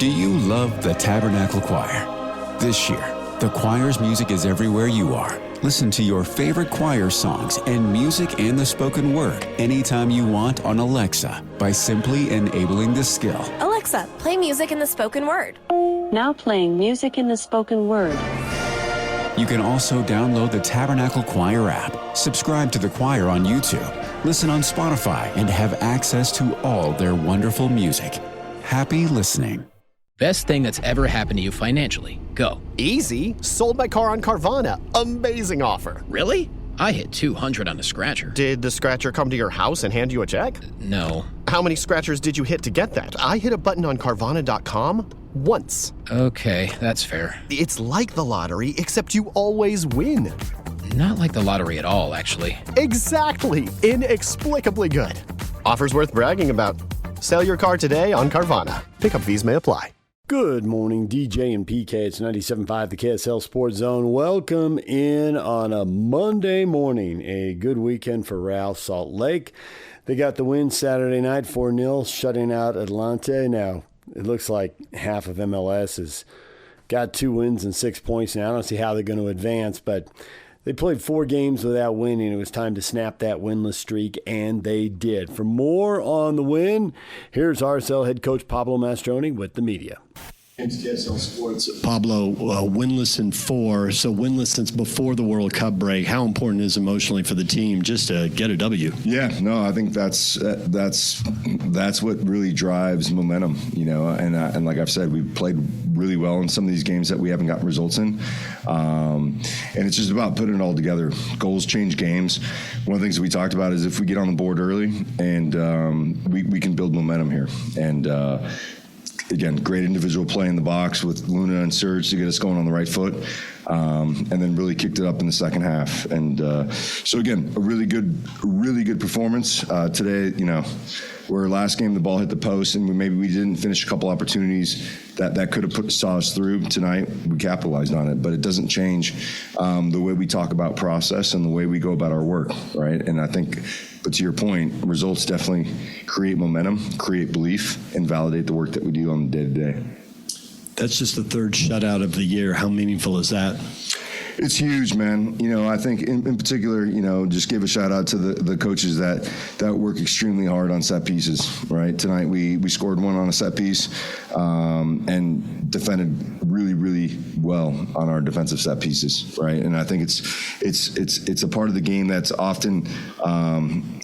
Do you love the Tabernacle Choir? This year, the choir's music is everywhere you are. Listen to your favorite choir songs and music and the spoken word anytime you want on Alexa by simply enabling the skill. Alexa, play music in the spoken word. Now playing music in the spoken word. You can also download the Tabernacle Choir app, subscribe to the choir on YouTube, listen on Spotify, and have access to all their wonderful music. Happy listening. Best thing that's ever happened to you financially. Go. Easy. Sold my car on Carvana. Amazing offer. Really? I hit 200 on a scratcher. Did the scratcher come to your house and hand you a check? No. How many scratchers did you hit to get that? I hit a button on Carvana.com once. Okay, that's fair. It's like the lottery, except you always win. Not like the lottery at all, actually. Exactly. Inexplicably good. Offers worth bragging about. Sell your car today on Carvana. Pickup fees may apply. Good morning, DJ and PK. It's 97.5, the KSL Sports Zone. Welcome in on a Monday morning. A good weekend for Real Salt Lake. They got the win Saturday night, 4-0, shutting out Atlante. Now, it looks like half of MLS has got 2 wins and 6 points now. I don't see how they're going to advance, but they played 4 games without winning. It was time to snap that winless streak, and they did. For more on the win, here's RSL head coach Pablo Mastroeni with the media. KSL Sports. Pablo, winless in 4, so winless since before the World Cup break. How important is emotionally for the team just to get a W? Yeah, no, I think that's what really drives momentum, you know. And like I've said, we've played really well in some of these games that we haven't gotten results in, and it's just about putting it all together. Goals change games. One of the things that we talked about is if we get on the board early, and we can build momentum here. And again, great individual play in the box with Luna and Serge to get us going on the right foot, and then really kicked it up in the second half. And so again, a really good performance today. You know, where last game the ball hit the post and maybe we didn't finish a couple opportunities that could have saw us through. Tonight we capitalized on it, but it doesn't change the way we talk about process and the way we go about our work, right? And I think, but to your point, results definitely create momentum, create belief, and validate the work that we do on the day-to-day. That's just the 3rd shutout of the year. How meaningful is that? It's huge, man. You know, I think in particular, you know, just give a shout out to the coaches that work extremely hard on set pieces, right? Tonight we scored 1 on a set piece and defended really well on our defensive set pieces, right? And I think it's a part of the game that's often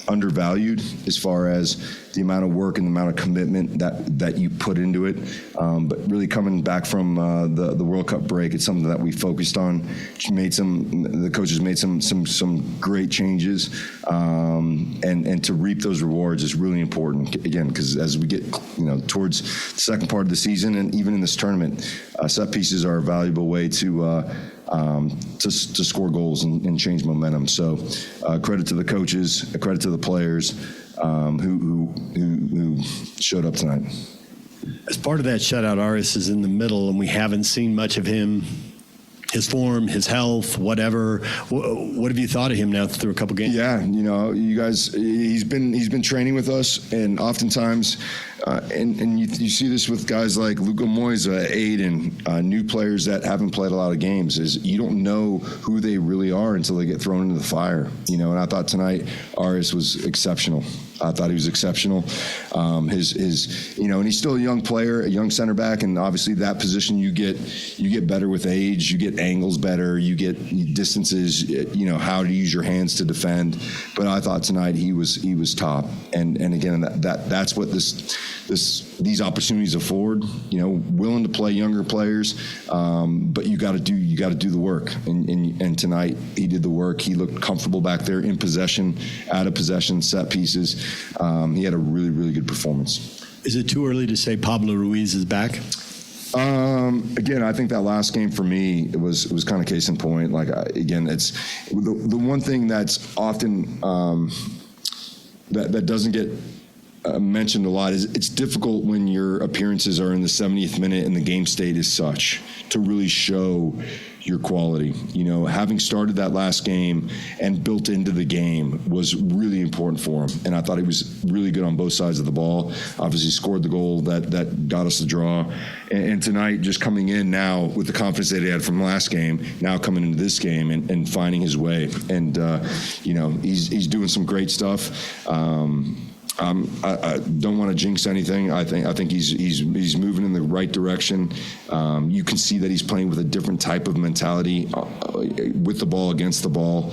undervalued as far as the amount of work and the amount of commitment that you put into it. But really coming back from the World Cup break, it's something that we focused on. The coaches made some great changes, and to reap those rewards is really important. Again, because as we get towards the second part of the season and even in this tournament, set pieces are a valuable way to score goals and change momentum. So credit to the coaches, credit to the players who showed up tonight. As part of that shutout, Aris is in the middle, and we haven't seen much of him, his form, his health, whatever. What have you thought of him now through a couple games? Yeah, you guys, he's been training with us, and oftentimes, and you see this with guys like Luka Moisa, Aiden, new players that haven't played a lot of games, is you don't know who they really are until they get thrown into the fire. And I thought tonight Aris was exceptional. I thought he was exceptional. And he's still a young player, a young center back, and obviously that position you get better with age, you get angles better, you get distances, how to use your hands to defend. But I thought tonight he was top, and again that's what these opportunities afford. Willing to play younger players, but you got to do the work, and tonight he did the work. He looked comfortable back there in possession, out of possession, set pieces. He had a really good performance. Is it too early to say Pablo Ruiz is back? Again, I think that last game for me it was kind of case in point. It's the one thing that's often that doesn't get mentioned a lot is it's difficult when your appearances are in the 70th minute and the game state is such to really show your quality. Having started that last game and built into the game was really important for him. And I thought he was really good on both sides of the ball. Obviously scored the goal that got us the draw. And tonight, just coming in now with the confidence that he had from last game, now coming into this game and finding his way. And, he's doing some great stuff. I don't want to jinx anything. I think he's moving in the right direction. You can see that he's playing with a different type of mentality with the ball, against the ball.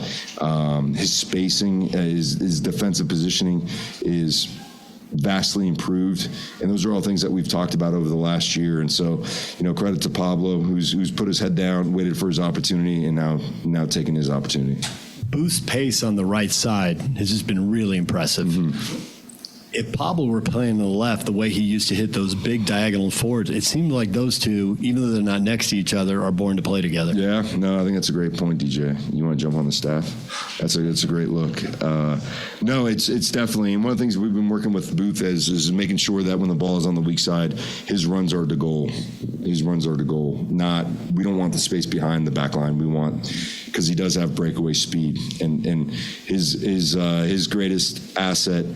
His spacing, his defensive positioning is vastly improved, and those are all things that we've talked about over the last year. And so, credit to Pablo, who's put his head down, waited for his opportunity, and now taking his opportunity. Booth's pace on the right side has just been really impressive. Mm-hmm. If Pablo were playing on the left, the way he used to hit those big diagonal forwards, it seemed like those two, even though they're not next to each other, are born to play together. Yeah, no, I think that's a great point, DJ. You want to jump on the staff? That's a great look. No, it's definitely, and one of the things we've been working with Booth is making sure that when the ball is on the weak side, his runs are to goal. We don't want the space behind the back line. We want, because he does have breakaway speed, and his greatest asset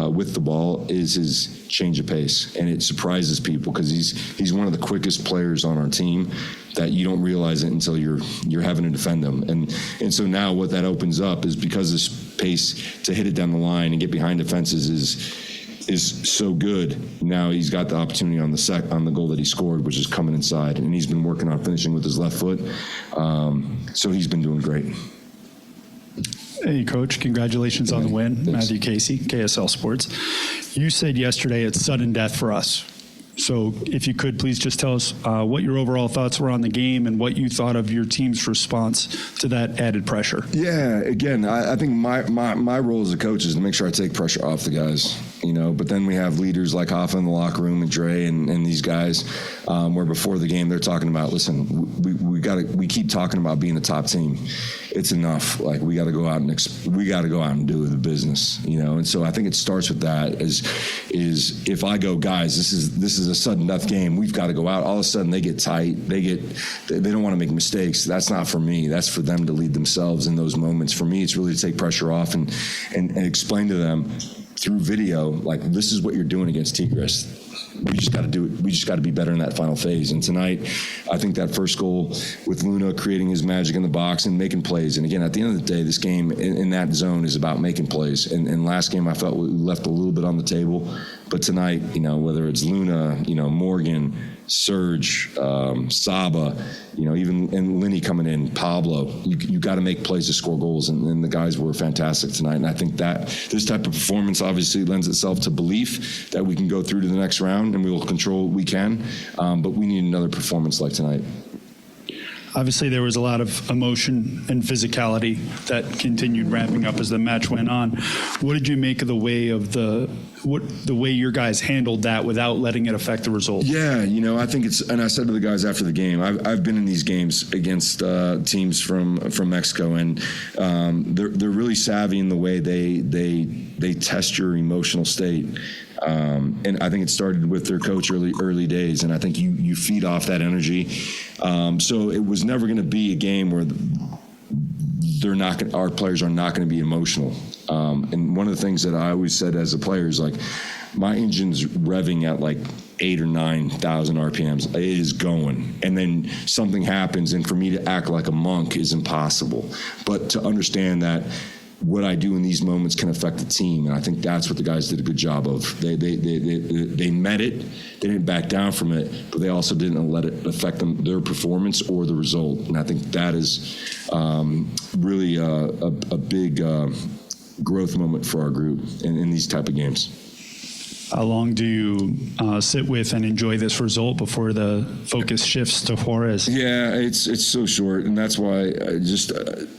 with the ball is his change of pace, and it surprises people because he's one of the quickest players on our team that you don't realize it until you're having to defend him. And so now what that opens up is, because this pace to hit it down the line and get behind defenses is so good. Now he's got the opportunity on the goal that he scored, which is coming inside, and he's been working on finishing with his left foot. So he's been doing great. Hey, Coach, congratulations on the win. Thanks. Matthew Casey, KSL Sports. You said yesterday it's sudden death for us. So if you could, please just tell us what your overall thoughts were on the game and what you thought of your team's response to that added pressure. Yeah, again, I think my role as a coach is to make sure I take pressure off the guys, but then we have leaders like Hoffa in the locker room and Dre and these guys where before the game they're talking about, listen, we keep talking about being the top team. It's enough. Like, we got to go out and do the business, and so I think it starts with that is if I go, guys, this is a sudden death game. We've got to go out. All of a sudden they get tight. They don't want to make mistakes. That's not for me. That's for them to lead themselves in those moments. For me, it's really to take pressure off and explain to them through video, like, this is what you're doing against Tigres. We just got to do it. We just got to be better in that final phase. And tonight, I think that first goal with Luna creating his magic in the box and making plays. And again, at the end of the day, this game in that zone is about making plays. And last game, I felt we left a little bit on the table. But tonight, whether it's Luna, Morgan, Serge, Saba, and Lenny coming in, Pablo, you got to make plays to score goals, and the guys were fantastic tonight. And I think that this type of performance obviously lends itself to belief that we can go through to the next round and we will control what we can, but we need another performance like tonight. Obviously, there was a lot of emotion and physicality that continued ramping up as the match went on. What did you make of the way your guys handled that without letting it affect the result? Yeah, I think and I said to the guys after the game, I've been in these games against teams from Mexico, and they're really savvy in the way they test your emotional state. And I think it started with their coach early days, and I think you feed off that energy. So it was never going to be a game where our players are not going to be emotional. And one of the things that I always said as a player is, like, my engine's revving at like 8,000 or 9,000 RPMs. It is going. And then something happens, and for me to act like a monk is impossible. But to understand that what I do in these moments can affect the team, and I think that's what the guys did a good job of. They met it, they didn't back down from it, but they also didn't let it affect their performance or the result. And I think that is really a big growth moment for our group in these type of games. How long do you sit with and enjoy this result before the focus shifts to Juarez? Yeah, it's so short, and that's why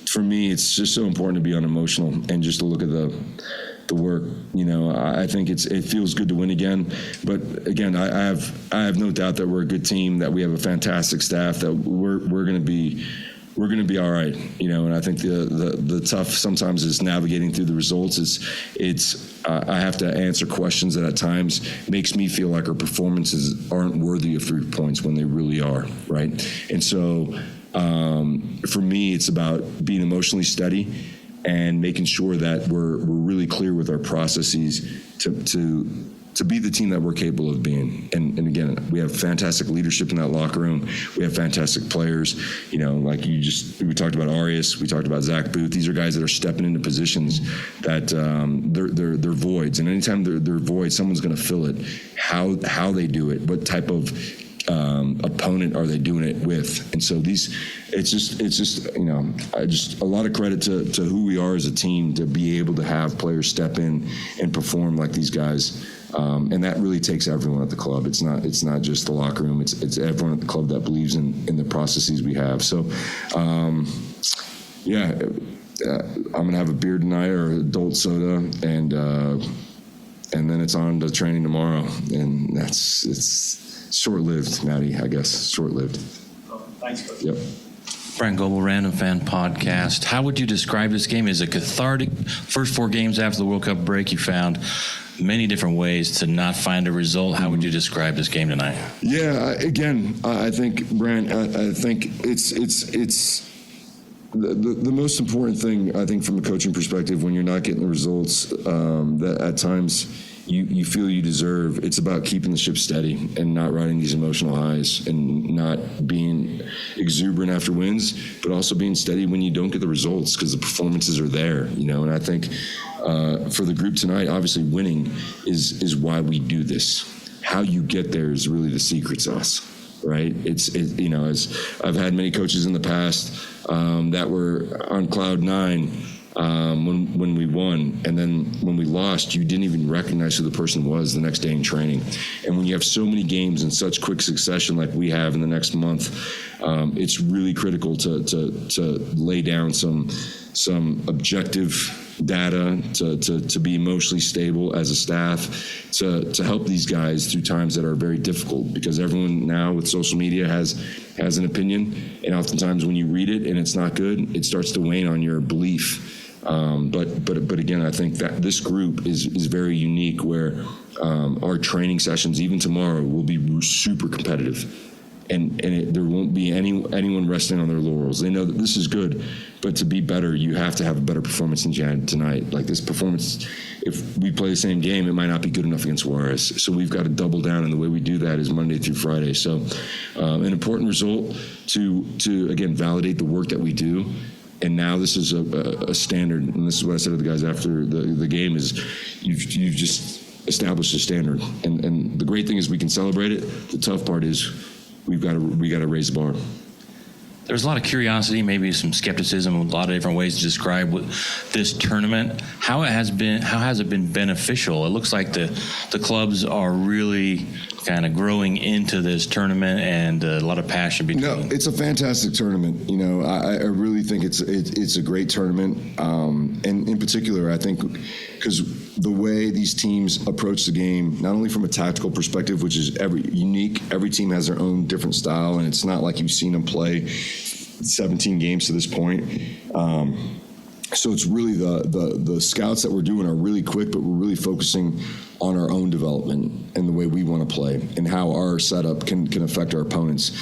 for me, it's just so important to be unemotional and just to look at the work. I think it feels good to win again, but again, I have no doubt that we're a good team, that we have a fantastic staff, that we're going to be all right, and I think the tough sometimes is navigating through the results. I have to answer questions that at times makes me feel like our performances aren't worthy of 3 points when they really are, right? And so For me, it's about being emotionally steady and making sure that we're really clear with our processes to be the team that we're capable of being. And again, we have fantastic leadership in that locker room. We have fantastic players. You know, like we talked about Arias, we talked about Zach Booth. These are guys that are stepping into positions that they're voids. And anytime they're voids, someone's going to fill it. How they do it, what type of opponent are they doing it with? And so it's just you know, a lot of credit to who we are as a team to be able to have players step in and perform like these guys. And that really takes everyone at the club. It's not just the locker room. It's everyone at the club that believes in the processes we have. So, I'm gonna have a beer tonight or adult soda, and then it's on to training tomorrow. And it's short-lived, Maddie. I guess short-lived. Thanks, Coach. Yep. Brian Goebel, Random Fan Podcast. How would you describe this game? Is it cathartic? First 4 games after the World Cup break, you found many different ways to not find a result. How would you describe this game tonight? Yeah, again, I think, Brant, I think it's the most important thing, I think, from a coaching perspective, when you're not getting the results that at times you feel you deserve. It's about keeping the ship steady and not riding these emotional highs and not being exuberant after wins, but also being steady when you don't get the results, because the performances are there, you know. And I think for the group tonight, obviously winning is why we do this. How you get there is really the secret sauce, right? You know, as I've had many coaches in the past that were on cloud 9 when we won, and then when we lost, you didn't even recognize who the person was the next day in training. And when you have so many games in such quick succession like we have in the next month, it's really critical to lay down some objective data, to be emotionally stable as a staff, to help these guys through times that are very difficult, because everyone now with social media has an opinion, and oftentimes when you read it and it's not good, it starts to wane on your belief. But again, I think that this group is very unique, where our training sessions, even tomorrow, will be super competitive. And there won't be anyone resting on their laurels. They know that this is good, but to be better, you have to have a better performance than you had tonight. Like this performance, if we play the same game, it might not be good enough against Juarez. So we've got to double down, and the way we do that is Monday through Friday. So an important result to again validate the work that we do. And now this is a standard, and this is what I said to the guys after the game, is you've just established a standard. And the great thing is we can celebrate it. The tough part is we got to raise the bar. There's a lot of curiosity, maybe some skepticism, a lot of different ways to describe this tournament. How has it been beneficial? It looks like the clubs are really kind of growing into this tournament, and a lot of passion between. No, it's a fantastic tournament. You know, I really think it's a great tournament, and in particular, I think because the way these teams approach the game, not only from a tactical perspective, which is unique, every team has their own different style, and it's not like you've seen them play 17 games to this point. So it's really the scouts that we're doing are really quick, but we're really focusing on our own development and the way we want to play and how our setup can affect our opponents.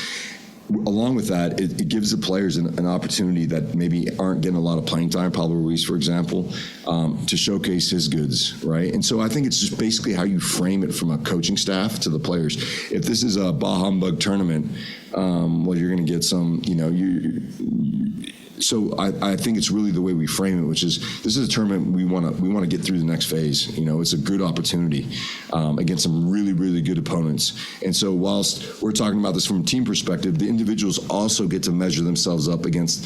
Along with that, it gives the players an opportunity that maybe aren't getting a lot of playing time, Pablo Ruiz, for example, to showcase his goods, right? And so I think it's just basically how you frame it from a coaching staff to the players. If this is a bah humbug tournament, well, you're going to get some, you know, so I think it's really the way we frame it, which is this is a tournament we want to get through the next phase. You know, it's a good opportunity against some really, really good opponents. And so whilst we're talking about this from a team perspective, the individuals also get to measure themselves up against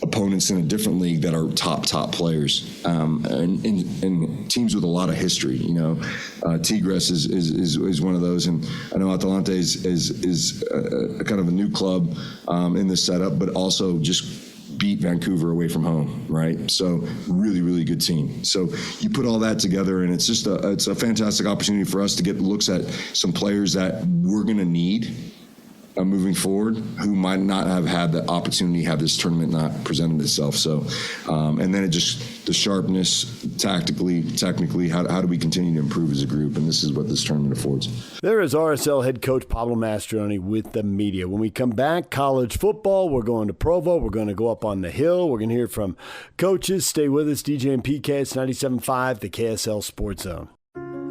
opponents in a different league that are top players and teams with a lot of history. You know, Tigres is one of those, and I know Atlante is a kind of a new club in this setup, but also just beat Vancouver away from home, right? So really, really good team. So you put all that together, and it's just it's a fantastic opportunity for us to get looks at some players that we're going to need moving forward who might not have had the opportunity, have this tournament not presented itself. So, and then it just, the sharpness, technically, how do we continue to improve as a group? And this is what this tournament affords. There is RSL head coach Pablo Mastroeni with the media. When we come back, college football, we're going to Provo. We're going to go up on the hill. We're going to hear from coaches. Stay with us. DJ and PK, it's 97.5, the KSL Sports Zone.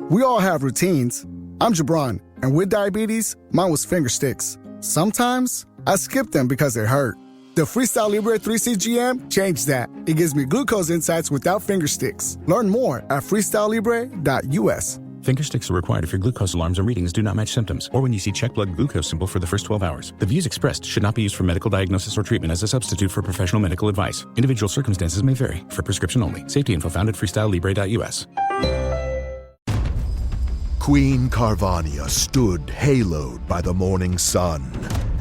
We all have routines. I'm Jabron, and with diabetes, mine was finger sticks. Sometimes I skip them because they hurt. The Freestyle Libre 3CGM changed that. It gives me glucose insights without finger sticks. Learn more at freestylelibre.us. Finger sticks are required if your glucose alarms or readings do not match symptoms, or when you see check blood glucose symbol for the first 12 hours. The views expressed should not be used for medical diagnosis or treatment as a substitute for professional medical advice. Individual circumstances may vary. For prescription only. Safety info found at freestylelibre.us. Queen Carvania stood haloed by the morning sun.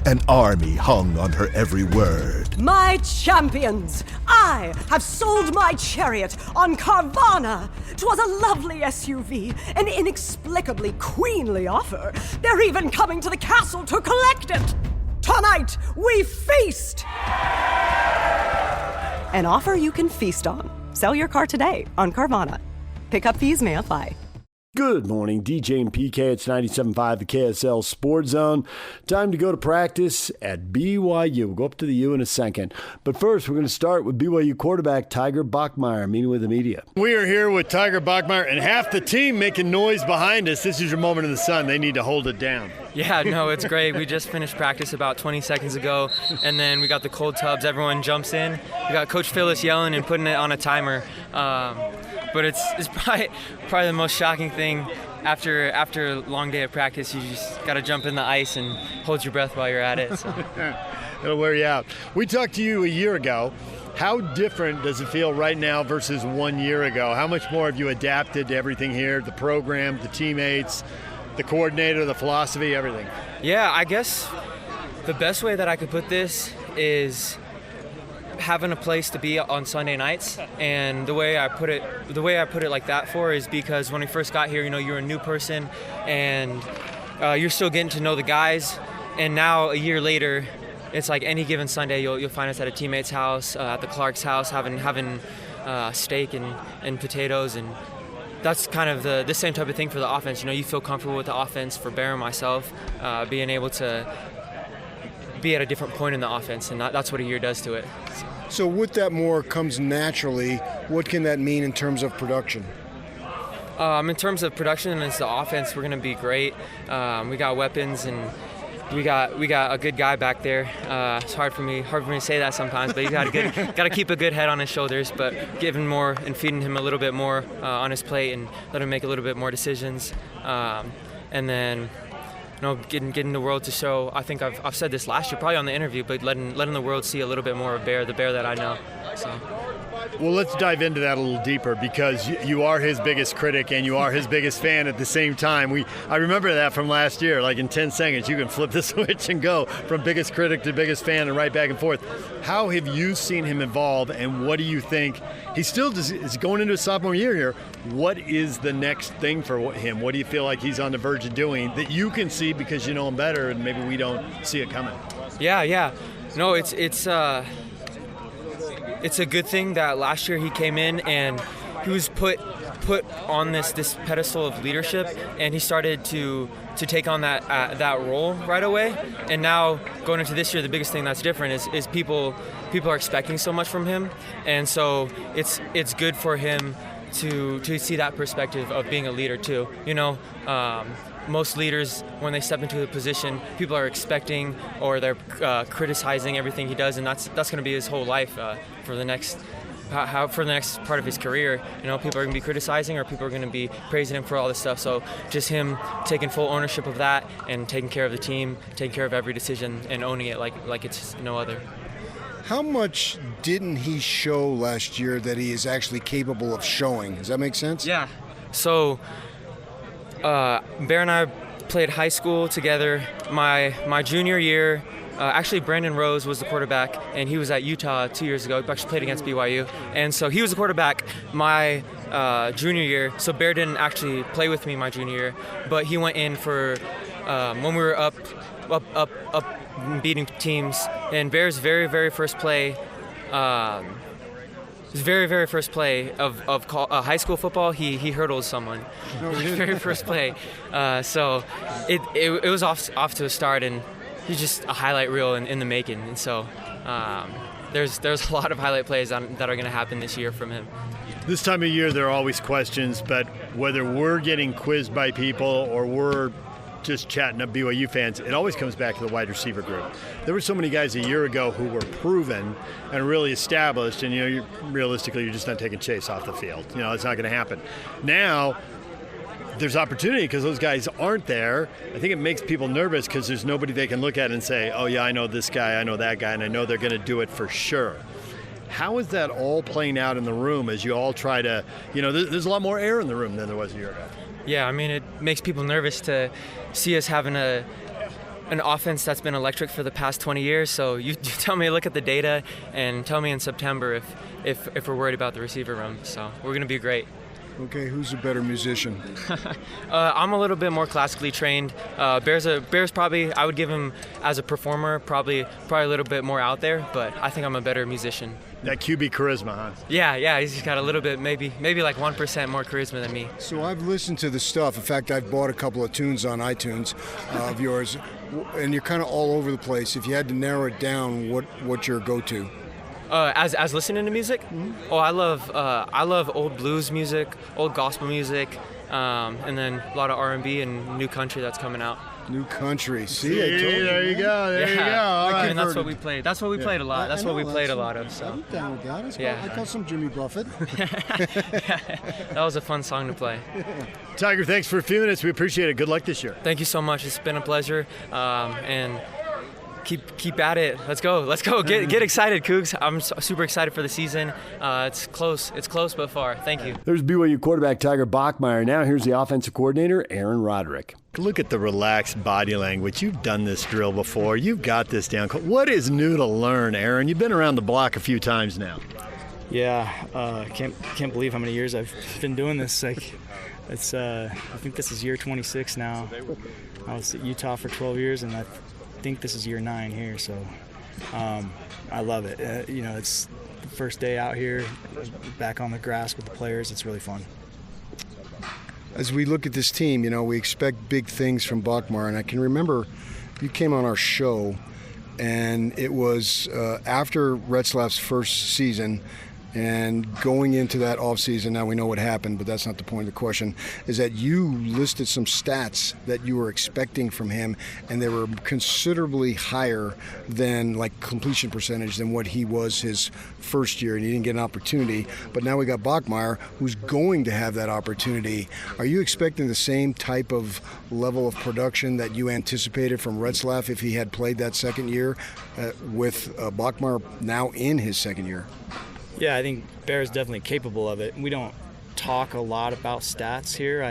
An army hung on her every word. My champions, I have sold my chariot on Carvana. 'Twas a lovely SUV, an inexplicably queenly offer. They're even coming to the castle to collect it. Tonight, we feast. An offer you can feast on. Sell your car today on Carvana. Pickup fees may apply. Good morning, DJ and PK. It's 97.5, the KSL Sports Zone. Time to go to practice at BYU. We'll go up to the U in a second. But first, we're going to start with BYU quarterback Tiger Bachmeier meeting with the media. We are here with Tiger Bachmeier and half the team making noise behind us. This is your moment in the sun. They need to hold it down. Yeah, no, it's great. We just finished practice about 20 seconds ago, and then we got the cold tubs. Everyone jumps in. We got Coach Phyllis yelling and putting it on a timer. But it's probably the most shocking thing after a long day of practice. You just got to jump in the ice and hold your breath while you're at it. So. It'll wear you out. We talked to you a year ago. How different does it feel right now versus 1 year ago? How much more have you adapted to everything here, the program, the teammates, the coordinator, the philosophy, everything? Yeah, I guess the best way that I could put this is having a place to be on Sunday nights. And the way I put it like that is because when we first got here, you're a new person and you're still getting to know the guys. And now a year later, it's like any given Sunday, you'll find us at a teammate's house, at the Clark's house, having steak and potatoes, and that's kind of the same type of thing for the offense. You feel comfortable with the offense. For Bear and myself, being able to be at a different point in the offense, and that's what a year does to it. So with that more comes naturally. What can that mean in terms of production? In terms of production, it's the offense. We're going to be great. We got weapons, and we got a good guy back there. It's hard for me to say that sometimes, but you got to keep a good head on his shoulders, but giving more and feeding him a little bit more on his plate and let him make a little bit more decisions. And then getting the world to show. I think I've said this last year, probably on the interview, but letting the world see a little bit more of Bear, the Bear that I know. So. Well, let's dive into that a little deeper, because you are his biggest critic and you are his biggest fan at the same time. I remember that from last year. Like in 10 seconds, you can flip the switch and go from biggest critic to biggest fan and right back and forth. How have you seen him evolve, and what do you think? He still is going into his sophomore year here. What is the next thing for him? What do you feel like he's on the verge of doing that you can see because you know him better and maybe we don't see it coming? Yeah. No, it's a good thing that last year he came in and he was put on this pedestal of leadership, and he started to take on that role right away. And now going into this year, the biggest thing that's different is people are expecting so much from him, and so it's good for him to see that perspective of being a leader too. Most leaders, when they step into a position, people are expecting or they're criticizing everything he does, and that's going to be his whole life for the next part of his career. People are going to be criticizing or people are going to be praising him for all this stuff. So just him taking full ownership of that and taking care of the team, taking care of every decision and owning it like it's no other. How much didn't he show last year that he is actually capable of showing? Does that make sense? Yeah. So Bear and I played high school together. My junior year, actually Brandon Rose was the quarterback, and he was at Utah 2 years ago. He actually played against BYU. And so he was the quarterback my junior year. So Bear didn't actually play with me my junior year, but he went in for when we were up beating teams. And Bear's very first play, his very first play of high school football, he hurdled someone. Very first play. So it was off to a start, and he's just a highlight reel in the making. And so there's a lot of highlight plays that are going to happen this year from him. This time of year, there are always questions, but whether we're getting quizzed by people or we're just chatting up BYU fans, it always comes back to the wide receiver group. There were so many guys a year ago who were proven and really established, and realistically, you're just not taking Chase off the field. It's not going to happen. Now, there's opportunity because those guys aren't there. I think it makes people nervous because there's nobody they can look at and say, oh yeah, I know this guy, I know that guy, and I know they're going to do it for sure. How is that all playing out in the room as you all try to, there's a lot more air in the room than there was a year ago. Yeah, I mean, it makes people nervous to see us having an offense that's been electric for the past 20 years. So you tell me, look at the data, and tell me in September if we're worried about the receiver room. So we're going to be great. Okay, who's a better musician? I'm a little bit more classically trained. Bear's probably, I would give him as a performer, probably a little bit more out there, but I think I'm a better musician. That QB charisma, huh? Yeah, he's got a little bit, maybe like 1% more charisma than me. So I've listened to the stuff. In fact, I've bought a couple of tunes on iTunes of yours, and you're kind of all over the place. If you had to narrow it down, what's your go-to? As listening to music? Mm-hmm. Oh, I love old blues music, old gospel music, and then a lot of R&B and new country that's coming out. New country. See, there you go. There you go. All right. And that's what we played. That's what we played a lot. That's what we played a lot of. So. I'm down with that. I call some Jimmy Buffett. That was a fun song to play. Tiger, thanks for a few minutes. We appreciate it. Good luck this year. Thank you so much. It's been a pleasure. And keep at it. Let's go. Get excited, Cougs. I'm super excited for the season. It's close but far. Thank you. There's BYU quarterback Tiger Bachmeier. Now here's the offensive coordinator, Aaron Roderick. Look at the relaxed body language. You've done this drill before. You've got this down. What is new to learn, Aaron? You've been around the block a few times now. Yeah, can't believe how many years I've been doing this. I think this is year 26 now. I was at Utah for 12 years, and I think this is year 9 here. So I love it. It's the first day out here, back on the grass with the players. It's really fun. As we look at this team, we expect big things from Bachmeier, and I can remember you came on our show, and it was after Retzlaff's first season, and going into that offseason, now we know what happened, but that's not the point of the question, is that you listed some stats that you were expecting from him, and they were considerably higher than completion percentage than what he was his first year, and he didn't get an opportunity. But now we got Bachmeier, who's going to have that opportunity. Are you expecting the same type of level of production that you anticipated from Retzlaff if he had played that second year with Bachmeier now in his second year? Yeah, I think Bear is definitely capable of it. We don't talk a lot about stats here.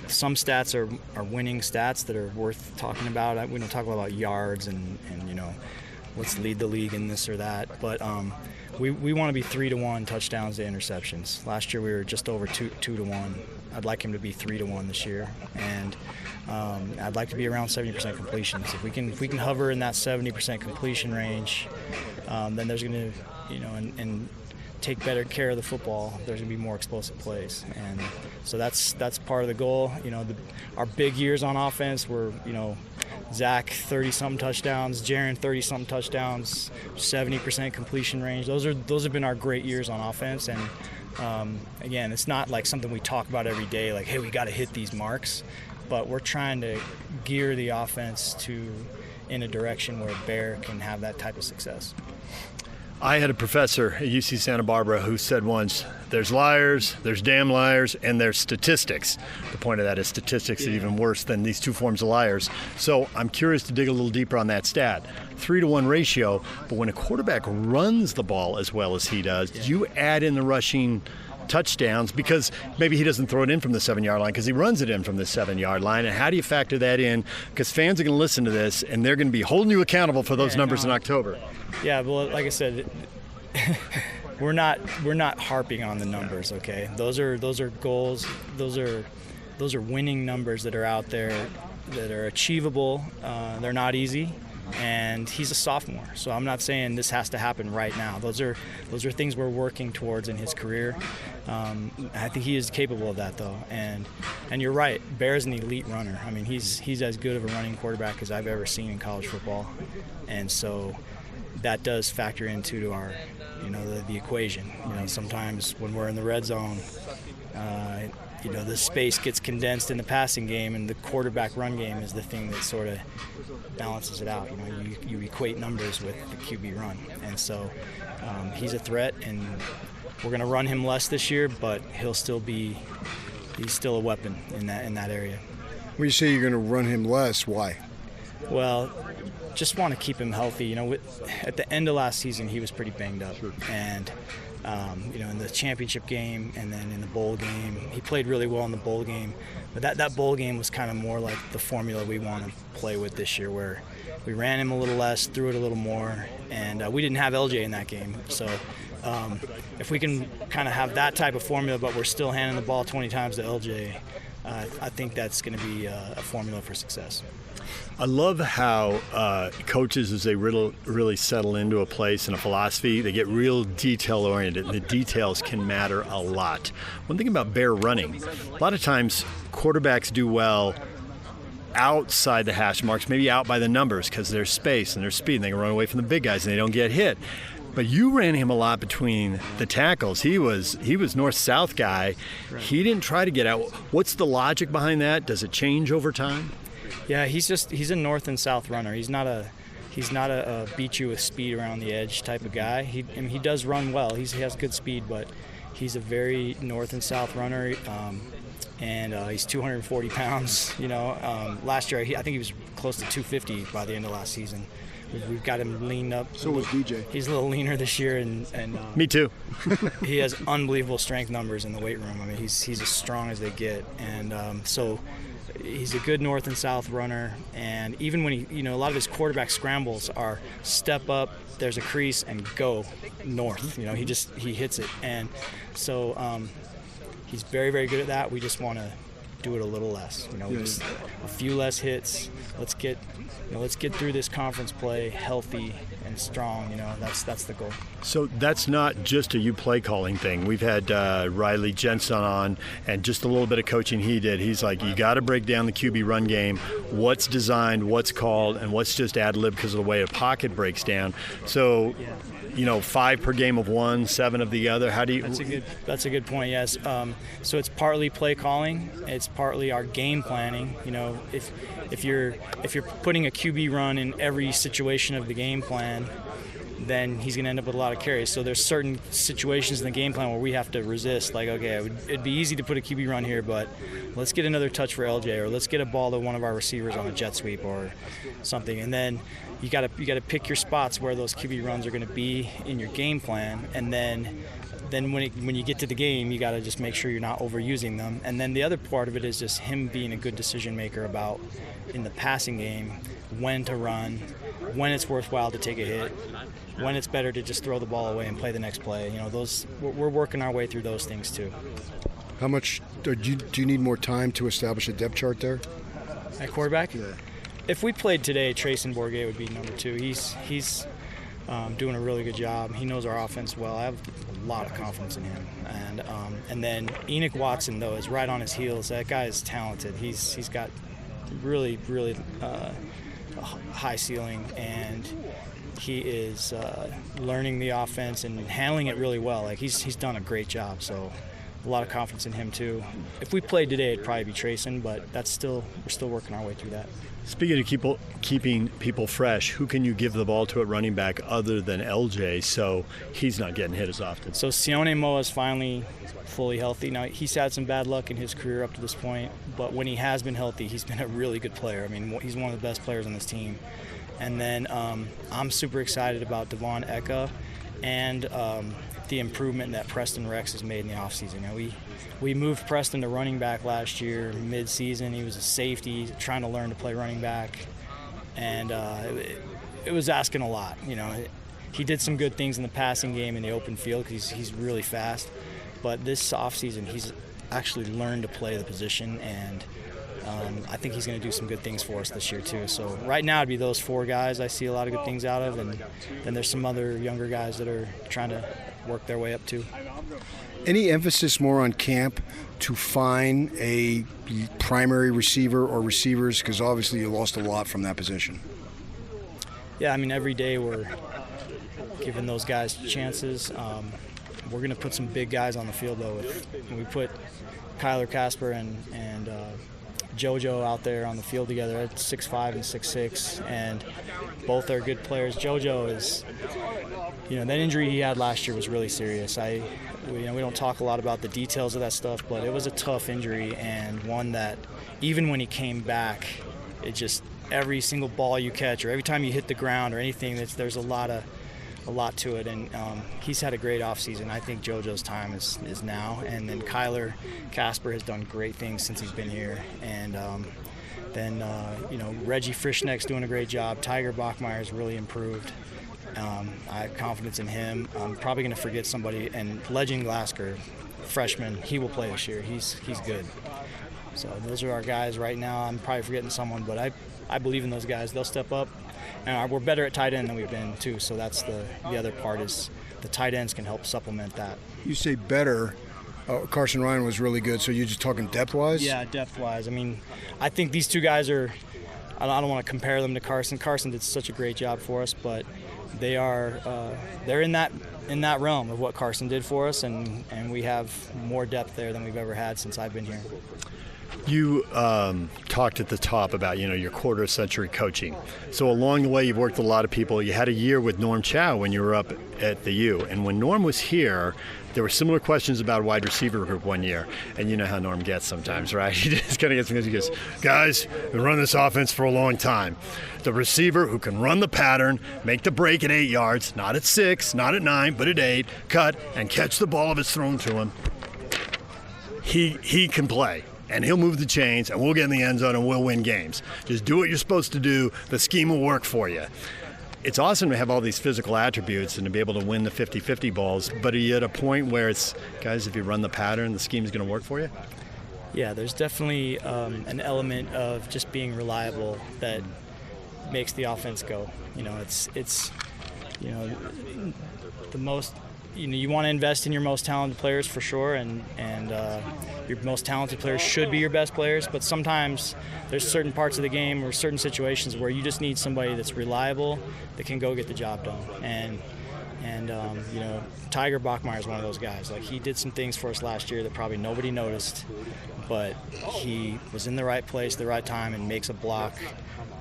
Some stats are winning stats that are worth talking about. We don't talk about yards and let's lead the league in this or that. But we want to be 3-to-1 touchdowns to interceptions. Last year we were just over 2-to-1. I'd like him to be 3-to-1 this year, and I'd like to be around 70% completions. If we can hover in that 70% completion range, then there's going to and take better care of the football, there's going to be more explosive plays. And so that's part of the goal. Our big years on offense were, Zach 30-something touchdowns, Jaron 30-something touchdowns, 70% completion range. Those have been our great years on offense. And again, it's not like something we talk about every day, like, hey, we got to hit these marks. But we're trying to gear the offense in a direction where Bear can have that type of success. I had a professor at UC Santa Barbara who said once, there's liars, there's damn liars, and there's statistics. The point of that is statistics is even worse than these two forms of liars. So I'm curious to dig a little deeper on that stat. 3-to-1 ratio, but when a quarterback runs the ball as well as he does, you add in the rushing touchdowns because maybe he doesn't throw it in from the 7-yard line because he runs it in from the 7-yard line. And how do you factor that in? Because fans are going to listen to this and they're going to be holding you accountable for those numbers in October. Yeah, well, like I said, we're not harping on the numbers, okay? Those are goals. Those are winning numbers that are out there. that are achievable. They're not easy, and he's a sophomore, so I'm not saying this has to happen right now. Those are things we're working towards in his career. I think he is capable of that, though, and you're right. Bear's an elite runner. I mean, he's as good of a running quarterback as I've ever seen in college football, and so that does factor into our, the equation. Sometimes when we're in the red zone, the space gets condensed in the passing game, and the quarterback run game is the thing that sort of balances it out. You equate numbers with the QB run, and so he's a threat, and we're going to run him less this year, but he's still a weapon in that area. When you say you're going to run him less, why? Well, just want to keep him healthy. At the end of last season, he was pretty banged up, and in the championship game and then in the bowl game, he played really well in the bowl game. But that bowl game was kind of more like the formula we want to play with this year, where we ran him a little less, threw it a little more, and we didn't have LJ in that game. So if we can kind of have that type of formula, but we're still handing the ball 20 times to LJ, I think that's going to be a formula for success. I love how coaches, as they really settle into a place and a philosophy, they get real detail-oriented, and the details can matter a lot. One thing about Bear running, a lot of times quarterbacks do well outside the hash marks, maybe out by the numbers because there's space and there's speed, and they can run away from the big guys and they don't get hit. But you ran him a lot between the tackles. He was north-south guy. Right. He didn't try to get out. What's the logic behind that? Does it change over time? Yeah, he's a north and south runner. He's not a beat you with speed around the edge type of guy. He does run well. He has good speed, but he's a very north and south runner. And he's 240 pounds. Last year I think he was close to 250 by the end of last season. We've got him leaned up. So was DJ. He's a little leaner this year, and me too. He has unbelievable strength numbers in the weight room. I mean, he's as strong as they get, and so he's a good north and south runner. And even when he, a lot of his quarterback scrambles are step up, there's a crease, and go north. He hits it, and so he's very, very good at that. We just want to do it a little less. Just a few less hits. Let's get through this conference play healthy and strong. That's the goal. So that's not just a you play calling thing. We've had Riley Jensen on, and just a little bit of coaching he did. He's like, you got to break down the QB run game. What's designed, what's called, and what's just ad lib because of the way a pocket breaks down. So. 5 per game of one, 7 of the other. How do you? That's a good point. Yes. So it's partly play calling. It's partly our game planning. If you're putting a QB run in every situation of the game plan, then he's going to end up with a lot of carries. So there's certain situations in the game plan where we have to resist. Like, okay, it'd be easy to put a QB run here, but let's get another touch for LJ, or let's get a ball to one of our receivers on a jet sweep or something. And then you got to pick your spots where those QB runs are going to be in your game plan, and then when you get to the game, you got to just make sure you're not overusing them. And then the other part of it is just him being a good decision maker about, in the passing game, when to run, when it's worthwhile to take a hit, when it's better to just throw the ball away and play the next play. We're working our way through those things too. How much do you need more time to establish a depth chart there? At quarterback? Yeah. If we played today, Trayson Bourget would be number 2. He's doing a really good job. He knows our offense well. I have a lot of confidence in him. And then Enoch Watson, though, is right on his heels. That guy is talented. He's got really, really a high ceiling, and he is learning the offense and handling it really well. Like he's done a great job. So a lot of confidence in him too. If we played today, it'd probably be Trayson, but we're still working our way through that. Speaking of keeping people fresh, who can you give the ball to at running back other than LJ so he's not getting hit as often? So Sione Moa is finally fully healthy. Now, he's had some bad luck in his career up to this point, but when he has been healthy, he's been a really good player. I mean, he's one of the best players on this team. And then I'm super excited about Devon Eka and the improvement that Preston Rex has made in the offseason. We moved Preston to running back last year, mid-season. He was a safety, trying to learn to play running back, and it was asking a lot. He did some good things in the passing game in the open field because he's really fast. But this offseason, he's actually learned to play the position, and I think he's going to do some good things for us this year too. So right now it'd be those 4 guys I see a lot of good things out of, and then there's some other younger guys that are trying to work their way up too. Any emphasis more on camp to find a primary receiver or receivers? Because obviously you lost a lot from that position. Yeah, I mean, every day we're giving those guys chances. We're going to put some big guys on the field, though. We put Kyler Casper and JoJo out there on the field together at 6'5" and 6'6", and both are good players. JoJo is, that injury he had last year was really serious. We don't talk a lot about the details of that stuff, but it was a tough injury, and one that even when he came back, it just every single ball you catch or every time you hit the ground or anything, there's a lot to it, and he's had a great offseason. I think JoJo's time is now, and then Kyler Casper has done great things since he's been here, and then Reggie Frischneck's doing a great job. Tiger Bachmeier's really improved. I have confidence in him. I'm probably going to forget somebody, and Legend Glasker, freshman, he will play this year. He's good. So those are our guys right now. I'm probably forgetting someone, but I believe in those guys. They'll step up. And we're better at tight end than we've been too, so that's the other part is the tight ends can help supplement that. You say better. Carson Ryan was really good, so you're just talking depth-wise? Yeah, depth-wise. I mean, I think these 2 guys are – I don't want to compare them to Carson. Carson did such a great job for us, but they are they're in that realm of what Carson did for us, and we have more depth there than we've ever had since I've been here. You talked at the top about, your quarter-century coaching. So along the way, you've worked with a lot of people. You had a year with Norm Chow when you were up at the U. And when Norm was here, there were similar questions about a wide receiver group one year. And you know how Norm gets sometimes, right? He just kind of gets because he goes, guys, we run this offense for a long time. The receiver who can run the pattern, make the break at 8 yards, not at 6, not at 9, but at 8, cut, and catch the ball if it's thrown to him. He can play. And he'll move the chains, and we'll get in the end zone, and we'll win games. Just do what you're supposed to do. The scheme will work for you. It's awesome to have all these physical attributes and to be able to win the 50-50 balls, but are you at a point where it's, guys, if you run the pattern, the scheme is going to work for you? Yeah, there's definitely an element of just being reliable that makes the offense go. It's the most... you want to invest in your most talented players for sure, and your most talented players should be your best players, but sometimes there's certain parts of the game or certain situations where you just need somebody that's reliable that can go get the job done. And Tiger Bachmeier is one of those guys. Like, he did some things for us last year that probably nobody noticed, but he was in the right place at the right time and makes a block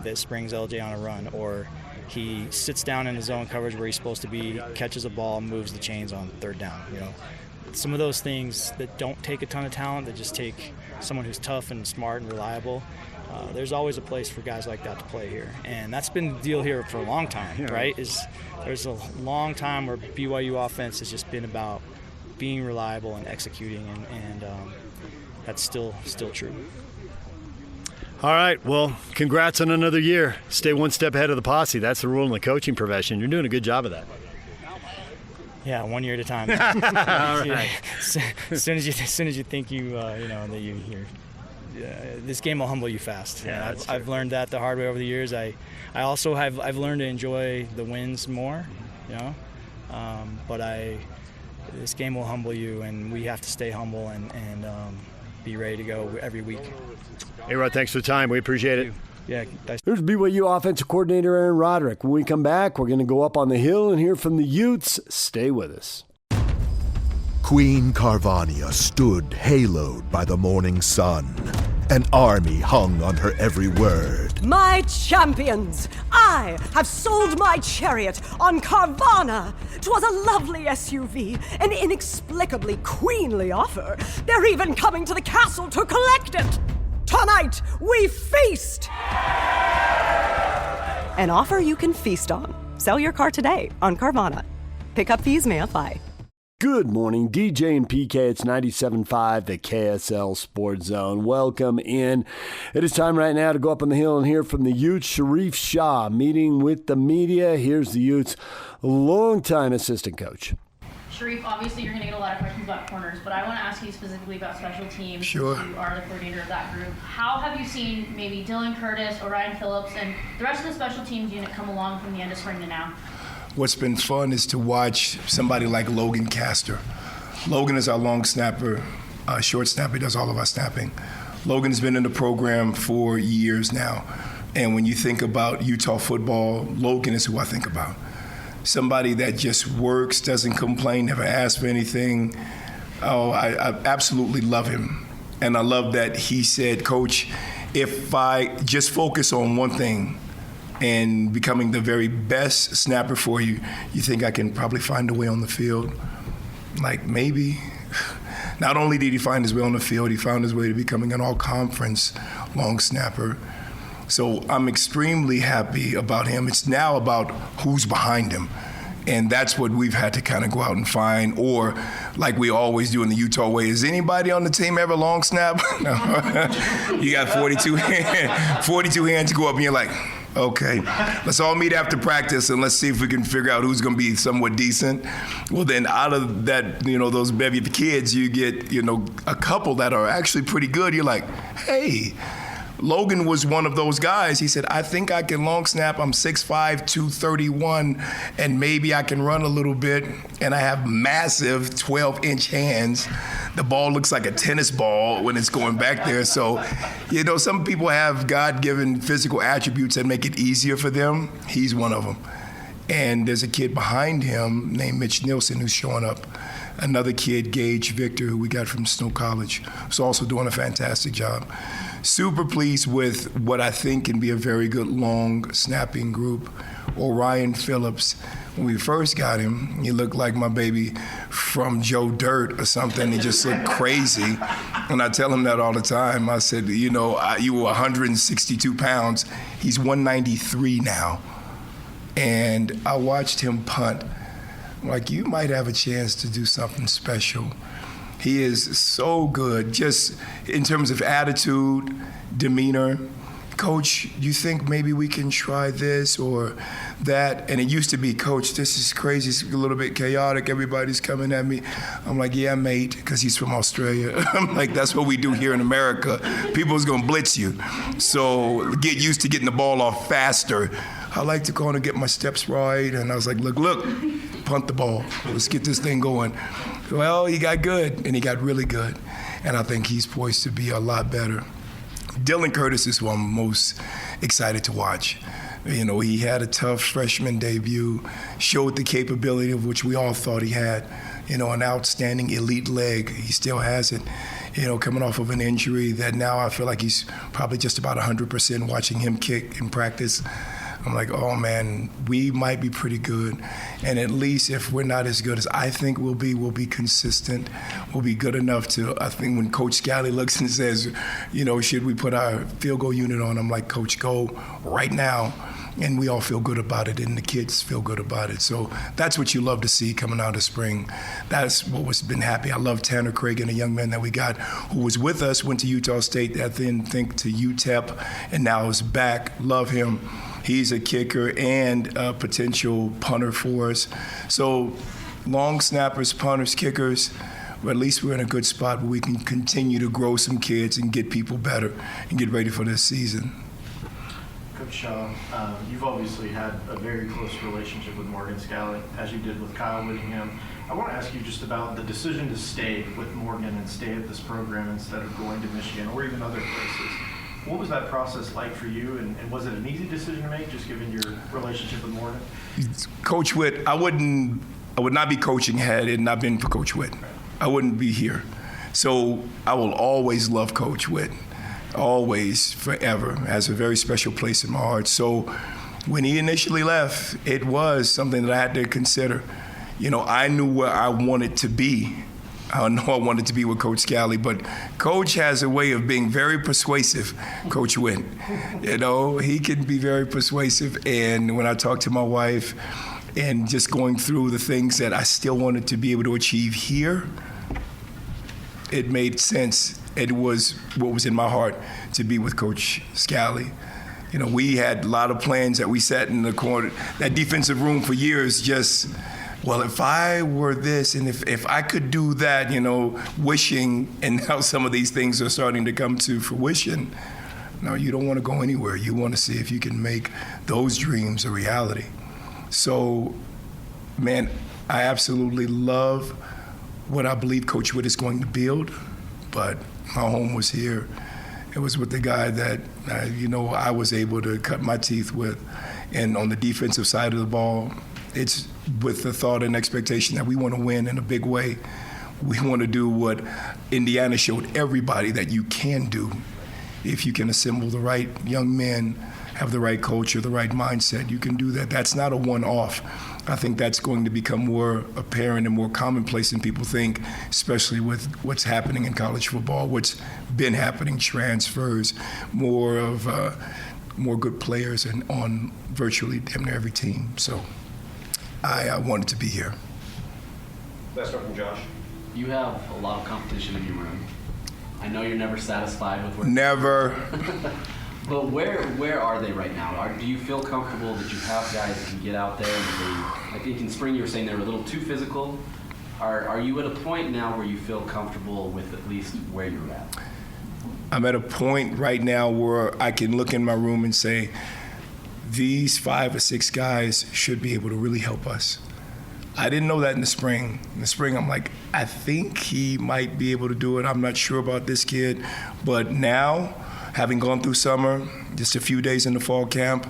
that springs LJ on a run, or he sits down in his zone coverage where he's supposed to be, catches a ball, and moves the chains on 3rd down. Some of those things that don't take a ton of talent, that just take someone who's tough and smart and reliable. There's always a place for guys like that to play here, and that's been the deal here for a long time, right? There's a long time where BYU offense has just been about being reliable and executing, and that's still true. All right, well, congrats on another year. Stay one step ahead of the posse. That's the rule in the coaching profession. You're doing a good job of that. Yeah, 1 year at a time. All right. As soon as you think that you're this game will humble you fast. Yeah, I've learned that the hard way over the years. I also I've learned to enjoy the wins more, but this game will humble you, and we have to stay humble and be ready to go every week. Hey, Rod, thanks for the time. We appreciate it. Yeah. There's BYU offensive coordinator Aaron Roderick. When we come back, we're going to go up on the hill and hear from the Utes. Stay with us. Queen Carvania stood haloed by the morning sun. An army hung on her every word. My champions, I have sold my chariot on Carvana. 'Twas a lovely SUV, an inexplicably queenly offer. They're even coming to the castle to collect it. Tonight, we feast! An offer you can feast on. Sell your car today on Carvana. Pickup fees may apply. Good morning, DJ and PK. It's 97.5, the KSL Sports Zone. Welcome in. It is time right now to go up on the hill and hear from the Utes. Sharrieff Shah meeting with the media. Here's the Utes' longtime assistant coach. Sharrieff, obviously you're going to get a lot of questions about corners, but I want to ask you specifically about special teams. Sure. You are the coordinator of that group. How have you seen maybe Dylan Curtis or Ryan Phillips and the rest of the special teams unit come along from the end of spring to now? What's been fun is to watch somebody like Logan Castor. Logan is our long snapper, short snapper. He does all of our snapping. Logan's been in the program for years now. And when you think about Utah football, Logan is who I think about. Somebody that just works, doesn't complain, never asks for anything. Oh, I absolutely love him. And I love that he said, Coach, if I just focus on one thing and becoming the very best snapper for you, you think I can probably find a way on the field? Like, maybe. Not only did he find his way on the field, he found his way to becoming an all-conference long snapper. So I'm extremely happy about him. It's now about who's behind him. And that's what we've had to kind of go out and find. Or like we always do in the Utah way, is anybody on the team ever long snap? No. You got 42 hands to go up and you're like, okay, let's all meet after practice and let's see if we can figure out who's going to be somewhat decent. Well, then out of that, those bevy of kids, you get, a couple that are actually pretty good. You're like, hey, Logan was one of those guys. He said, I think I can long snap. I'm 6'5", 231, and maybe I can run a little bit, and I have massive 12-inch hands. The ball looks like a tennis ball when it's going back there. So, some people have God-given physical attributes that make it easier for them. He's one of them. And there's a kid behind him named Mitch Nielsen who's showing up. Another kid, Gage Victor, who we got from Snow College, who's also doing a fantastic job. Super pleased with what I think can be a very good long snapping group. Orion Phillips, when we first got him, he looked like my baby from Joe Dirt or something. He just looked crazy. And I tell him that all the time. I said, you were 162 pounds. He's 193 now. And I watched him punt. Like, you might have a chance to do something special. He is so good, just in terms of attitude, demeanor. Coach, you think maybe we can try this or that? And it used to be, Coach, this is crazy. It's a little bit chaotic. Everybody's coming at me. I'm like, yeah, mate, because he's from Australia. I'm like, that's what we do here in America. People's going to blitz you. So get used to getting the ball off faster. I like to go on and get my steps right. And I was like, look, punt the ball. Let's get this thing going. Well, he got good, and he got really good. And I think he's poised to be a lot better. Dylan Curtis is who I'm most excited to watch. He had a tough freshman debut, showed the capability of which we all thought he had. An outstanding elite leg. He still has it. Coming off of an injury that now I feel like he's probably just about 100% watching him kick in practice. I'm like, oh man, we might be pretty good. And at least if we're not as good as I think we'll be consistent. We'll be good enough to, I think when Coach Scally looks and says, should we put our field goal unit on? I'm like, Coach, go right now. And we all feel good about it, and the kids feel good about it. So that's what you love to see coming out of spring. That's what was been happy. I love Tanner Cragen, a young man that we got who was with us, went to Utah State, I then think to UTEP, and now is back. Love him. He's a kicker and a potential punter for us. So long snappers, punters, kickers, but at least we're in a good spot where we can continue to grow some kids and get people better and get ready for this season. Coach Shah, you've obviously had a very close relationship with Morgan Scally, as you did with Kyle Whittingham. I want to ask you just about the decision to stay with Morgan and stay at this program instead of going to Michigan or even other places. What was that process like for you, and was it an easy decision to make, just given your relationship with Morgan? Coach Witt, I would not be coaching had it not been for Coach Witt. I wouldn't be here. So I will always love Coach Witt. Always, forever, has a very special place in my heart. So when he initially left, it was something that I had to consider. I knew where I wanted to be. I know I wanted to be with Coach Scally, but Coach has a way of being very persuasive, Coach Witt. He can be very persuasive, and when I talk to my wife and just going through the things that I still wanted to be able to achieve here, it made sense. It was what was in my heart to be with Coach Scally. We had a lot of plans that we sat in the corner, that defensive room for years, just well, if I were this and if I could do that, wishing, and now some of these things are starting to come to fruition. No, you don't want to go anywhere. You want to see if you can make those dreams a reality. So, man, I absolutely love what I believe Coach Witt is going to build, but my home was here. It was with the guy that, I was able to cut my teeth with. And on the defensive side of the ball, it's with the thought and expectation that we want to win in a big way. We want to do what Indiana showed everybody that you can do if you can assemble the right young men, have the right culture, the right mindset. You can do that. That's not a one-off. I think that's going to become more apparent and more commonplace than people think, especially with what's happening in college football, what's been happening, transfers, more good players and on virtually damn near every team. So I wanted to be here. Last one from Josh. You have a lot of competition in your room. I know you're never satisfied with where. Never. But where are they right now? Do you feel comfortable that you have guys that can get out there? I think in spring you were saying they were a little too physical. Are you at a point now where you feel comfortable with at least where you're at? I'm at a point right now where I can look in my room and say, these 5 or 6 guys should be able to really help us. I didn't know that in the spring. In the spring, I'm like, I think he might be able to do it. I'm not sure about this kid. But now, having gone through summer, just a few days in the fall camp,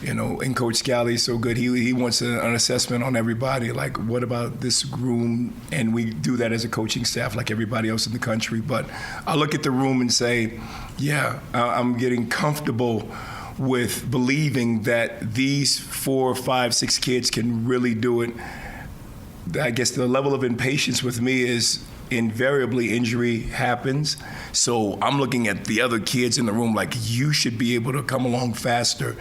and Coach Scally is so good. He wants an assessment on everybody, like, what about this room? And we do that as a coaching staff like everybody else in the country. But I look at the room and say, yeah, I'm getting comfortable with believing that these 4, 5, 6 kids can really do it. I guess the level of impatience with me is invariably injury happens. So I'm looking at the other kids in the room like, you should be able to come along faster,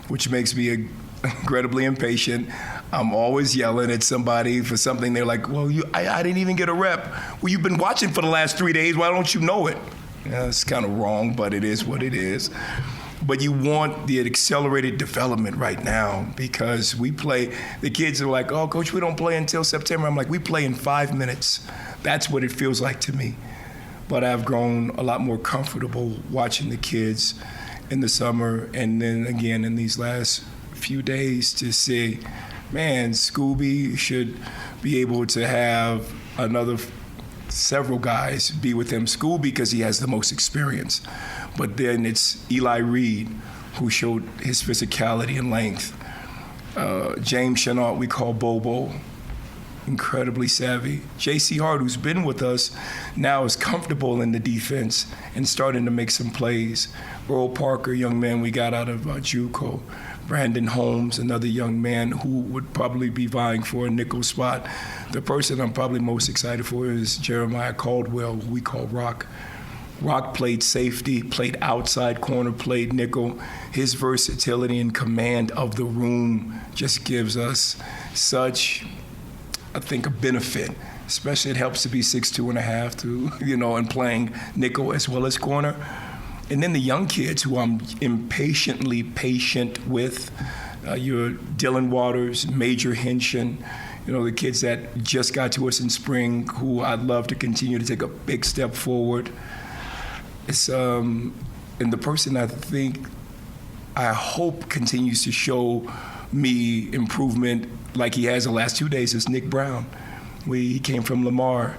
which makes me incredibly impatient. I'm always yelling at somebody for something. They're like, well, I didn't even get a rep. Well, you've been watching for the last 3 days. Why don't you know it? It's kind of wrong, but it is what it is. But you want the accelerated development right now because we play. The kids are like, oh, Coach, we don't play until September. I'm like, we play in 5 minutes. That's what it feels like to me. But I've grown a lot more comfortable watching the kids in the summer and then again in these last few days to say, man, Scooby should be able to have several guys be with him. Scooby because he has the most experience. But then it's Eli Reed who showed his physicality and length. James Chenault, we call Bobo, incredibly savvy. J.C. Hart, who's been with us, now is comfortable in the defense and starting to make some plays. Earl Parker, young man we got out of JUCO. Brandon Holmes, another young man who would probably be vying for a nickel spot. The person I'm probably most excited for is Jeremiah Caldwell, who we call Rock. Rock played safety, played outside corner, played nickel. His versatility and command of the room just gives us such, I think, a benefit. Especially it helps to be 6'2" and a half and playing nickel as well as corner. And then the young kids who I'm impatiently patient with, your Dylan Waters, Major Henshin, the kids that just got to us in spring who I'd love to continue to take a big step forward. It's and the person I hope continues to show me improvement like he has the last 2 days is Nick Brown. He came from Lamar,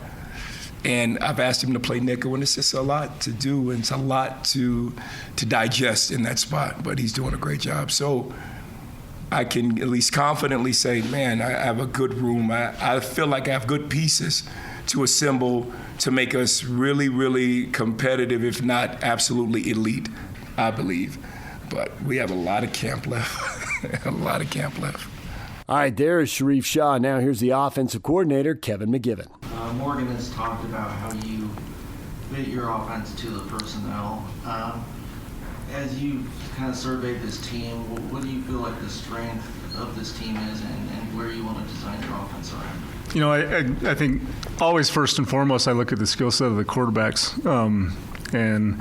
and I've asked him to play nickel, and it's just a lot to do, and it's a lot to digest in that spot, but he's doing a great job. So I can at least confidently say, man, I have a good room. I feel like I have good pieces to assemble to make us really, really competitive, if not absolutely elite, I believe. But we have a lot of camp left, a lot of camp left. All right, there is Sharrieff Shah. Now here's the offensive coordinator, Kevin McGiven. Morgan has talked about how you fit your offense to the personnel. As you kind of surveyed this team, what do you feel like the strength of this team is and where you want to design your offense around? I think always first and foremost I look at the skill set of the quarterbacks, and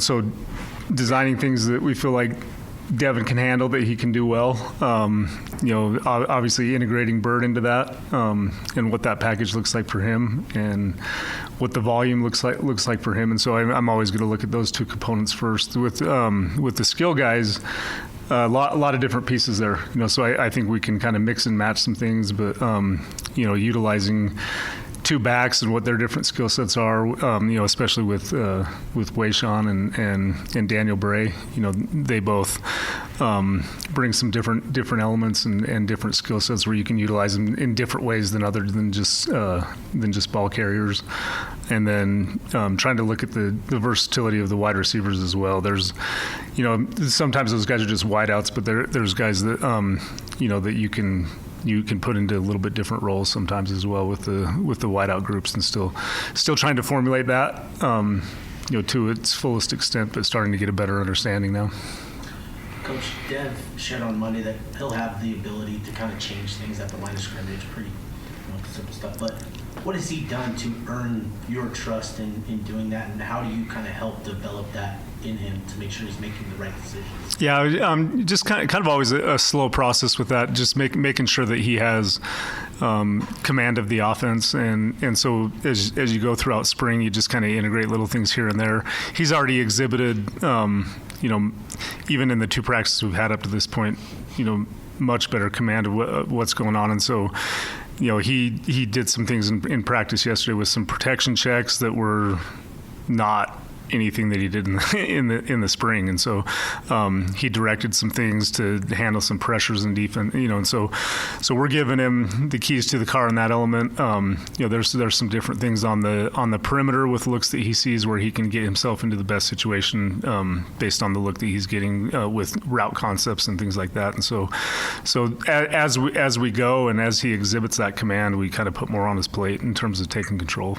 so designing things that we feel like Devin can handle, that he can do well. Obviously integrating Bird into that, and what that package looks like for him, and what the volume looks like for him. And so I'm always going to look at those two components first. With the skill guys, a lot of different pieces there. So I think we can kind of mix and match some things, but utilizing two backs and what their different skill sets are, especially with Wayshawn and Daniel Bray. They both bring some different elements and different skill sets where you can utilize them in different ways than other than just ball carriers. And then trying to look at the versatility of the wide receivers as well. There's, sometimes those guys are just wideouts, but there's guys that that you can put into a little bit different roles sometimes as well with the wideout groups, and still trying to formulate that to its fullest extent, but starting to get a better understanding now. Coach, Dev shared on Monday that he'll have the ability to kind of change things at the line of scrimmage, pretty simple stuff. But what has he done to earn your trust in doing that, and how do you kind of help develop that in him to make sure he's making the right decisions? Yeah, just kind of always a slow process with that, just making sure that he has command of the offense, and so as you go throughout spring, you just kind of integrate little things here and there. He's already exhibited, even in the two practices we've had up to this point, much better command of what's going on, and so. He did some things in practice yesterday with some protection checks that were not anything that he did in the spring, and so he directed some things to handle some pressures in defense, and so we're giving him the keys to the car in that element. There's some different things on the perimeter with looks that he sees where he can get himself into the best situation based on the look that he's getting with route concepts and things like that. And so as we go and as he exhibits that command, we kind of put more on his plate in terms of taking control.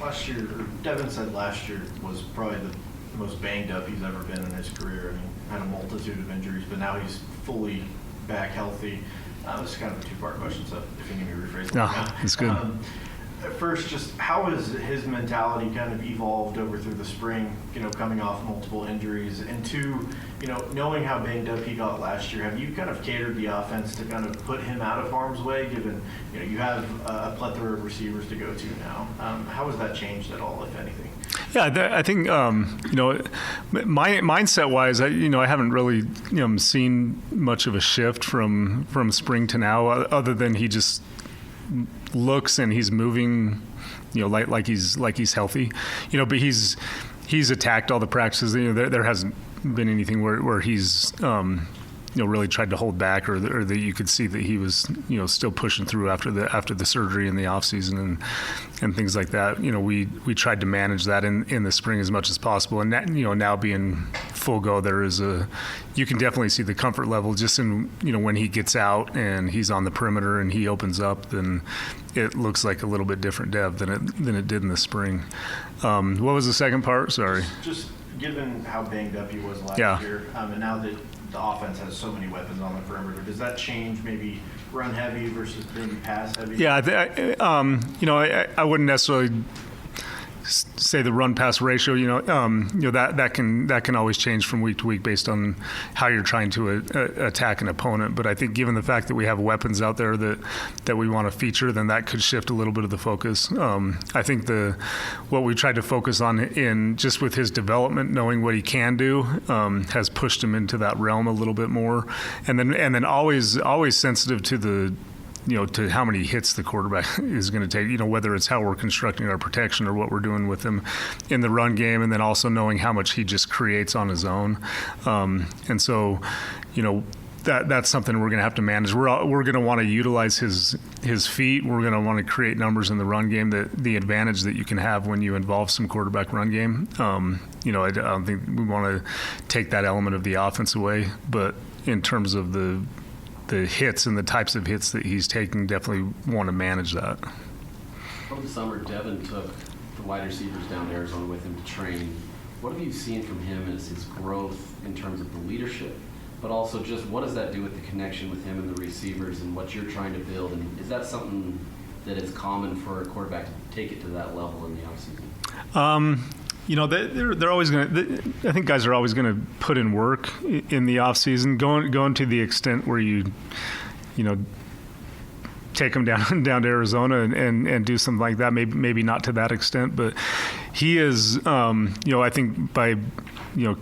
Last year, Devin said last year was probably the most banged up he's ever been in his career. Had a multitude of injuries, but now he's fully back healthy. This is kind of a two-part question, so if you can rephrase it. No, it's good. First, just how has his mentality kind of evolved through the spring, coming off multiple injuries? And two, knowing how banged up he got last year, have you kind of catered the offense to kind of put him out of harm's way, given, you have a plethora of receivers to go to now? How has that changed at all, if anything? Yeah, I think, mindset-wise, I haven't really, seen much of a shift from spring to now, other than he just looks and he's moving, like he's healthy, but he's attacked all the practices. There hasn't been anything where he's really tried to hold back, or that you could see that he was still pushing through after the surgery in the off season and things like that. We tried to manage that in the spring as much as possible, and that, now being full go, you can definitely see the comfort level just in when he gets out and he's on the perimeter and he opens up, then it looks like a little bit different Dev than it did in the spring. What was the second part? Sorry. Just given how banged up he was last year, and now that the offense has so many weapons on the perimeter, does that change maybe run heavy versus maybe pass heavy? Yeah, I wouldn't necessarily say the run pass ratio. That can always change from week to week based on how you're trying to attack an opponent. But I think given the fact that we have weapons out there that we want to feature, then that could shift a little bit of the focus. I think what we tried to focus on in just with his development, knowing what he can do, has pushed him into that realm a little bit more, and then always sensitive to to how many hits the quarterback is going to take, whether it's how we're constructing our protection or what we're doing with him in the run game, and then also knowing how much he just creates on his own. And so, that's something we're going to have to manage. We're going to want to utilize his feet. We're going to want to create numbers in the run game, the advantage that you can have when you involve some quarterback run game. I don't think we want to take that element of the offense away, but in terms of the hits and the types of hits that he's taking, definitely want to manage that. Over the summer, Devin took the wide receivers down to Arizona with him to train. What have you seen from him as his growth in terms of the leadership, but also just what does that do with the connection with him and the receivers and what you're trying to build? And is that something that is common for a quarterback to take it to that level in the offseason? They're always going to. I think guys are always going to put in work in the off season, going to the extent where you take him down to Arizona and do something like that. Maybe not to that extent, but he is. I think by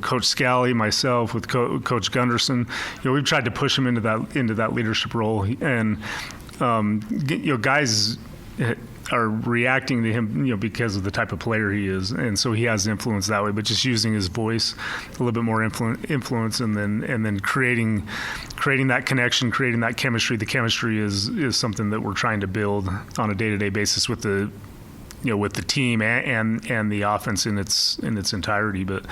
Coach Scally, myself, with Coach Gunderson, we've tried to push him into that leadership role, and guys are reacting to him, because of the type of player he is, and so he has influence that way. But just using his voice, a little bit more influence, and then creating that connection, creating that chemistry. The chemistry is something that we're trying to build on a day-to-day basis with the team and the offense in its entirety. But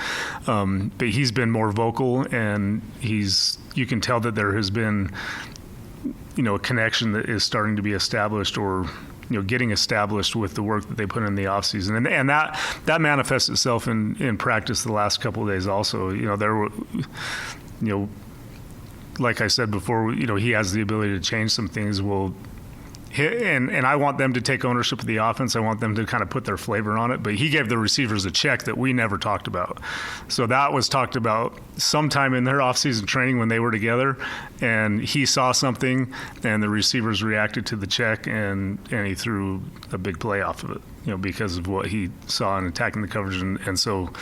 he's been more vocal, and you can tell that there has been a connection that is starting to be established, or getting established with the work that they put in the off season, and that manifests itself in practice the last couple of days. Also, there were, like I said before, he has the ability to change some things. And I want them to take ownership of the offense. I want them to kind of put their flavor on it. But he gave the receivers a check that we never talked about. So that was talked about sometime in their offseason training when they were together. And he saw something, and the receivers reacted to the check, and he threw a big play off of it, because of what he saw in attacking the coverage. And so,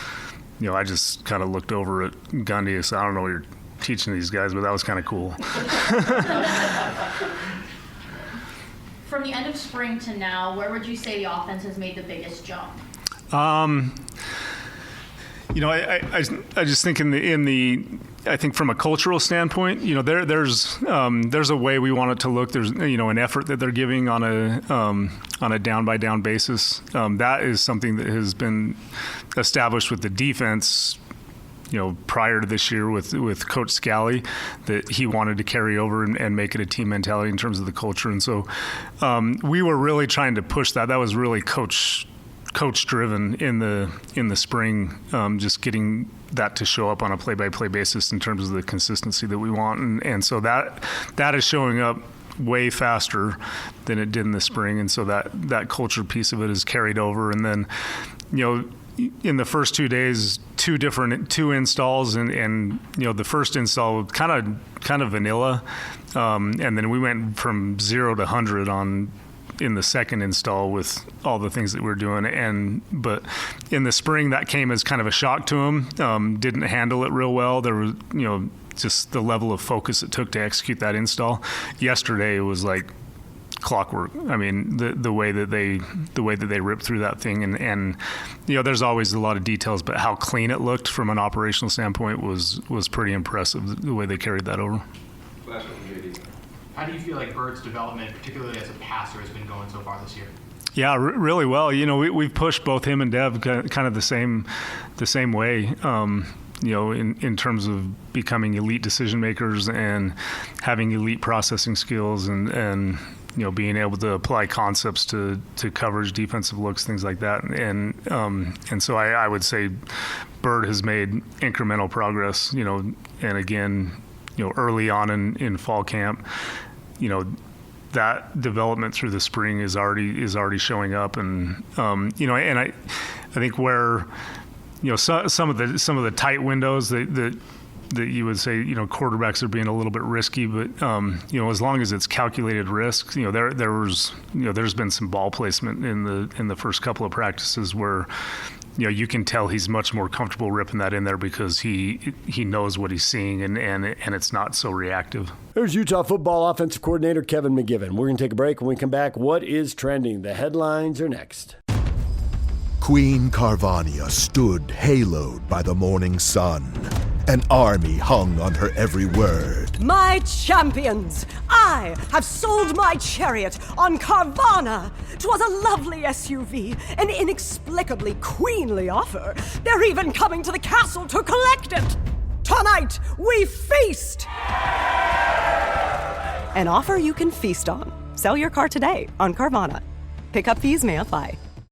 I just kind of looked over at Gundy and said, I don't know what you're teaching these guys, but that was kind of cool. From the end of spring to now, where would you say the offense has made the biggest jump? I just think I think from a cultural standpoint, there's a way we want it to look. There's an effort that they're giving on a down by down basis. That is something that has been established with the defense, prior to this year with Coach Scally, that he wanted to carry over and make it a team mentality in terms of the culture. And so we were really trying to push that. That was really coach driven in the spring, just getting that to show up on a play-by-play basis in terms of the consistency that we want. And so that is showing up way faster than it did in the spring. And so that culture piece of it is carried over. And then, in the first 2 days, two installs, and the first install kind of vanilla, and then we went from 0 to 100 in the second install with all the things that we're doing. But in the spring, that came as kind of a shock to him. Didn't handle it real well. There was just the level of focus it took to execute that install. Yesterday, it was like clockwork. I mean, the way that they ripped through that thing, and there's always a lot of details, but how clean it looked from an operational standpoint was pretty impressive, the way they carried that over. Last one, JD. How do you feel like Bird's development, particularly as a passer, has been going so far this year? Yeah, really well. We've pushed both him and Dev kind of the same way. In terms of becoming elite decision makers and having elite processing skills, and being able to apply concepts to coverage, defensive looks, things like that. And so I would say Bird has made incremental progress, and again, early on in fall camp, that development through the spring is already showing up. And, and I think where, some of the tight windows that you would say, quarterbacks are being a little bit risky, but as long as it's calculated risk, there's been some ball placement in the first couple of practices where you can tell he's much more comfortable ripping that in there because he knows what he's seeing, and it's not so reactive. There's Utah football offensive coordinator Kevin McGiven. We're going to take a break. When we come back, what is trending? The headlines are next. Queen Carvania stood haloed by the morning sun. An army hung on her every word. My champions, I have sold my chariot on Carvana. 'Twas a lovely SUV, an inexplicably queenly offer. They're even coming to the castle to collect it. Tonight, we feast. An offer you can feast on. Sell your car today on Carvana. Pickup fees may apply.